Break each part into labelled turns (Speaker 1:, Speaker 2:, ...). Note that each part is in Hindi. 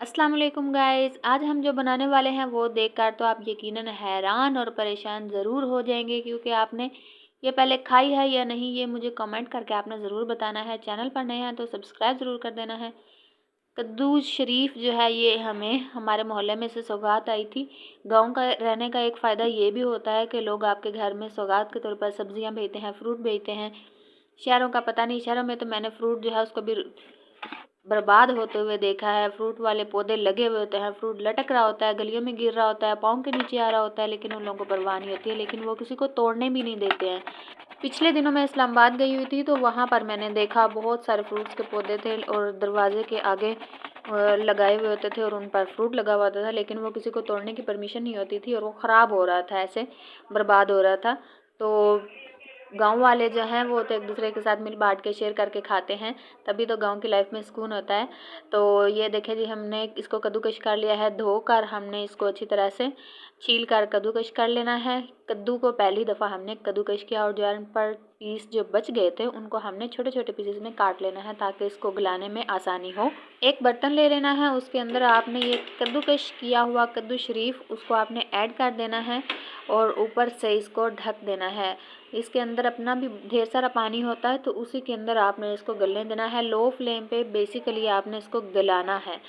Speaker 1: अस्सलाम वालेकुम गाइस, आज हम जो बनाने वाले हैं वो देखकर तो आप यकीनन हैरान और परेशान ज़रूर हो जाएंगे, क्योंकि आपने ये पहले खाई है या नहीं ये मुझे कमेंट करके आपने ज़रूर बताना है। चैनल पर नए हैं तो सब्सक्राइब ज़रूर कर देना है। कद्दू शरीफ जो है ये हमें हमारे मोहल्ले में से सौगात आई थी। गांव का रहने का एक फ़ायदा ये भी होता है कि लोग आपके घर में सौगात के तौर पर सब्जियां भेजते हैं, फ्रूट भेजते हैं। शहरों का पता नहीं, शहरों में तो मैंने फ्रूट जो है उसको भी बर्बाद होते हुए देखा है। फ्रूट वाले पौधे लगे हुए होते हैं, फ्रूट लटक रहा होता है, गलियों में गिर रहा होता है, पाँव के नीचे आ रहा होता है, लेकिन उन लोगों को परवाह नहीं होती है, लेकिन वो किसी को तोड़ने भी नहीं देते हैं। पिछले दिनों मैं इस्लामाबाद गई हुई थी तो वहाँ पर मैंने देखा बहुत सारे फ्रूट्स के पौधे थे और दरवाजे के आगे लगाए हुए होते थे और उन पर फ्रूट लगा हुआ होता था, लेकिन वो किसी को तोड़ने की परमिशन नहीं होती थी और वो ख़राब हो रहा था, ऐसे बर्बाद हो रहा था। तो गांव वाले जो हैं वो तो एक दूसरे के साथ मिल बांट के शेयर करके खाते हैं, तभी तो गांव की लाइफ में सुकून होता है। तो ये देखें जी, हमने इसको कद्दूकश कर लिया है। धोकर हमने इसको अच्छी तरह से छील कर कद्दूकश कर लेना है। कद्दू को पहली दफ़ा हमने कद्दूकश किया और जो पर पीस जो बच गए थे उनको हमने छोटे छोटे पीसेस में काट लेना है ताकि इसको गलाने में आसानी हो। एक बर्तन ले लेना है, उसके अंदर आपने ये कद्दूकश किया हुआ कद्दू शरीफ उसको आपने ऐड कर देना है और ऊपर से इसको ढक देना है। इसके अंदर अपना भी ढेर सारा पानी होता है तो उसी के अंदर आपने इसको गलने देना है। लो फ्लेम पे बेसिकली आपने इसको गलाना है।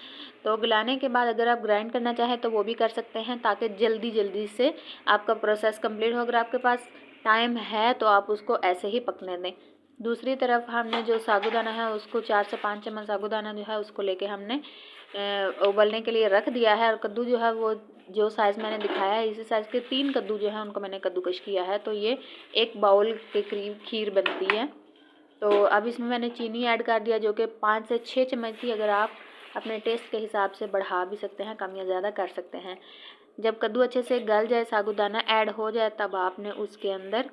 Speaker 1: तो गलाने के बाद अगर आप ग्राइंड करना चाहें तो वो भी कर सकते हैं ताकि जल्दी से आपका प्रोसेस कंप्लीट हो। अगर आपके पास टाइम है तो आप उसको ऐसे ही पकने दें। दूसरी तरफ हमने जो साबूदाना है उसको 4 से 5 चम्मच साबूदाना जो है उसको लेके हमने उबलने के लिए रख दिया है। और कद्दू जो है वो जो साइज़ मैंने दिखाया है इसी साइज़ के 3 कद्दू जो है उनको मैंने कद्दूकश किया है, तो ये 1 बाउल के करीब खीर बनती है। तो अब इसमें मैंने चीनी ऐड कर दिया जो कि 5 से 6 चम्मच थी। अगर आप अपने टेस्ट के हिसाब से बढ़ा भी सकते हैं, कम या ज़्यादा कर सकते हैं। जब कद्दू अच्छे से गल जाए, साबूदाना ऐड हो जाए, तब आपने उसके अंदर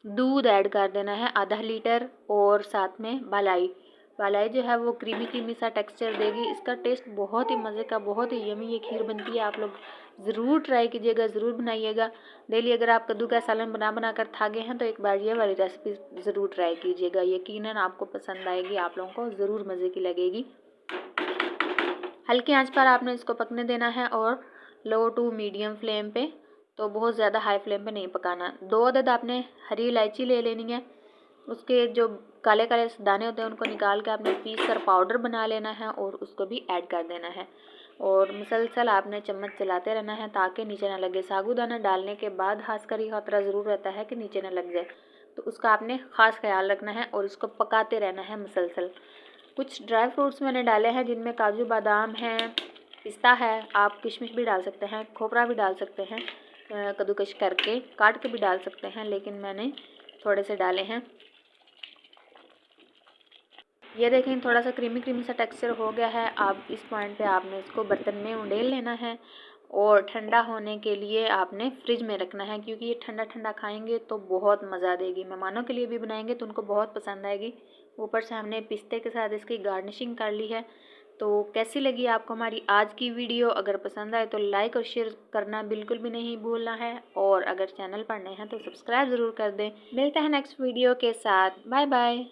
Speaker 1: दूध ऐड कर देना है आधा लीटर और साथ में मलाई। मलाई जो है वो क्रीमी क्रीमी सा टेक्सचर देगी। इसका टेस्ट बहुत ही मज़े का, बहुत ही यमी ये खीर बनती है। आप लोग ज़रूर ट्राई कीजिएगा, ज़रूर बनाइएगा। डेली अगर आप कद्दू का सालन बना कर खा गए हैं तो एक बार ये वाली रेसिपी ज़रूर ट्राई कीजिएगा। यकीनन आपको पसंद आएगी, आप लोगों को ज़रूर मज़े की लगेगी। हल्की आंच पर आपने इसको पकने देना है और लो टू मीडियम फ्लेम पे, तो बहुत ज़्यादा हाई फ्लेम पे नहीं पकाना। 2 अदद आपने हरी इलायची ले लेनी है। उसके जो काले काले दाने होते हैं उनको निकाल के आपने पीस कर पाउडर बना लेना है और उसको भी ऐड कर देना है। और मुसलसल आपने चम्मच चलाते रहना है ताकि नीचे ना लगे। साबूदाना डालने के बाद खास कर ये खतरा ज़रूर रहता है कि नीचे ना लग जाए, तो उसका आपने ख़ास ख्याल रखना है और इसको पकाते रहना है मुसलसल। कुछ ड्राई फ्रूट्स मैंने डाले हैं जिनमें काजू बादाम हैं, पिस्ता है, आप किशमिश भी डाल सकते हैं, खोपरा भी डाल सकते हैं, कद्दूकश करके काट के भी डाल सकते हैं, लेकिन मैंने थोड़े से डाले हैं। ये देखें थोड़ा सा क्रीमी क्रीमी सा टेक्सचर हो गया है। अब इस पॉइंट पे आपने इसको बर्तन में उंडेल लेना है और ठंडा होने के लिए आपने फ्रिज में रखना है, क्योंकि ये ठंडा ठंडा खाएंगे तो बहुत मज़ा देगी। मेहमानों के लिए भी बनाएंगे तो उनको बहुत पसंद आएगी। ऊपर से हमने पिस्ते के साथ इसकी गार्निशिंग कर ली है। तो कैसी लगी आपको हमारी आज की वीडियो? अगर पसंद आए तो लाइक और शेयर करना बिल्कुल भी नहीं भूलना है, और अगर चैनल पर नए हैं तो सब्सक्राइब ज़रूर कर दें। मिलते हैं नेक्स्ट वीडियो के साथ। Bye bye.